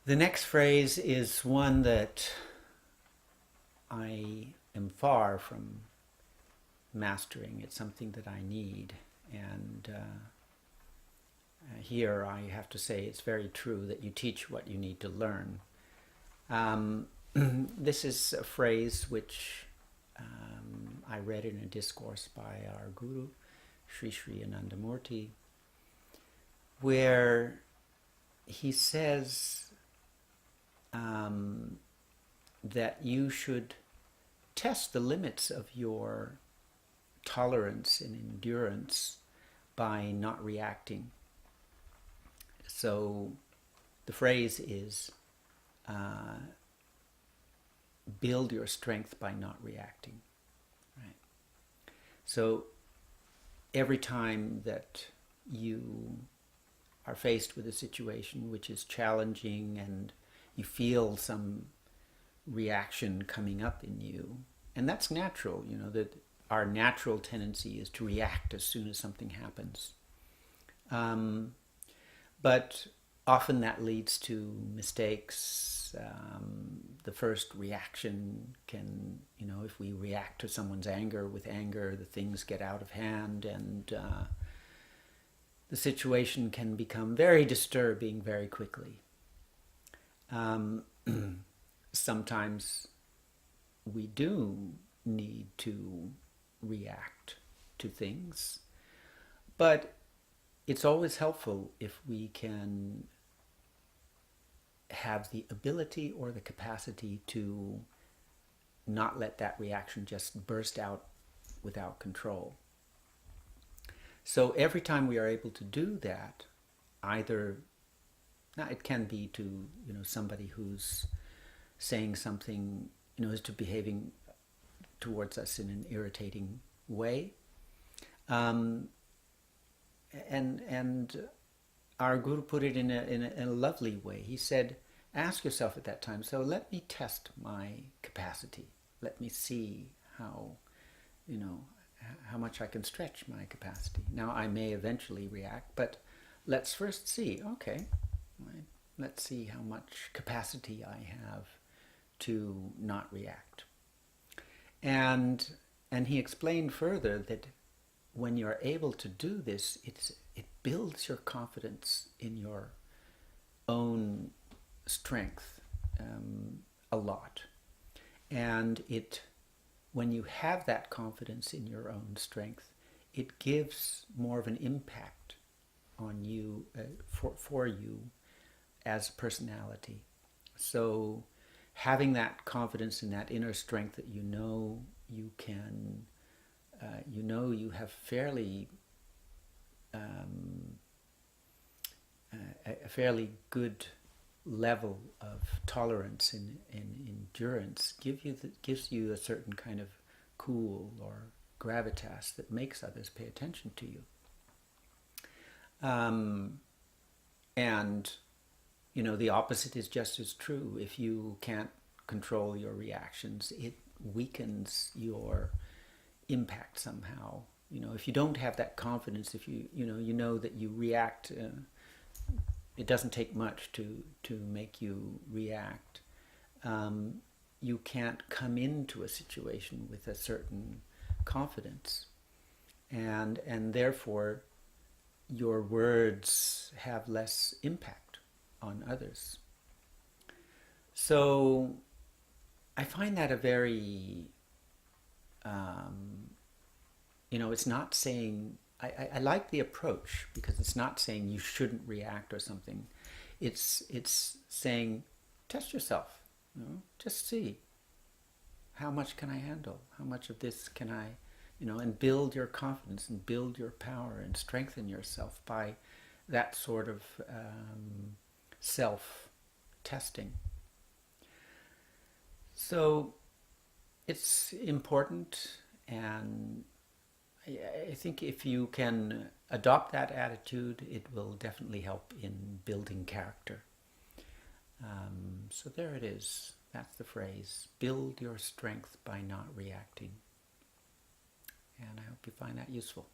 The next phrase is one that I am far from mastering. It's something that I need. And here I have to say it's very true that you teach what you need to learn. This is a phrase which I read in a discourse by our Guru, Sri Ananda Marga, where he says that you should test the limits of your tolerance and endurance by not reacting. So the phrase is build your strength by not reacting. Right? So every time that you are faced with a situation which is challenging and you feel some reaction coming up in you, and that's natural, that our natural tendency is to react as soon as something happens. But often that leads to mistakes. The first reaction can, if we react to someone's anger with anger, the things get out of hand and the situation can become very disturbing very quickly. Sometimes we do need to react to things, but it's always helpful if we can have the ability or the capacity to not let that reaction just burst out without control. So every time we are able to do that, either now it can be to somebody who's saying something, is to behaving towards us in an irritating way, and our Guru put it in a lovely way. He said, ask yourself at that time, so let me test my capacity. Let me see how much I can stretch my capacity. Now I may eventually react, but let's first see, okay, right? Let's see how much capacity I have to not react. And he explained further that when you're able to do this, it builds your confidence in your own strength a lot. And when you have that confidence in your own strength, it gives more of an impact on you, for you as a personality. So having that confidence in that inner strength that you can, you have fairly a fairly good level of tolerance and endurance gives you a certain kind of cool or gravitas that makes others pay attention to you. And the opposite is just as true. If you can't control your reactions, it weakens your impact somehow. If you don't have that confidence, if you know that you react, it doesn't take much to make you react. You can't come into a situation with a certain confidence, and therefore your words have less impact on others. So I find that a very it's not saying, I like the approach because it's not saying you shouldn't react or something. It's saying, test yourself, just see, how much can I handle? How much of this can I, and build your confidence and build your power and strengthen yourself by that sort of self-testing. So it's important, and I think if you can adopt that attitude, it will definitely help in building character. So there it is. That's the phrase. Build your strength by not reacting. And I hope you find that useful.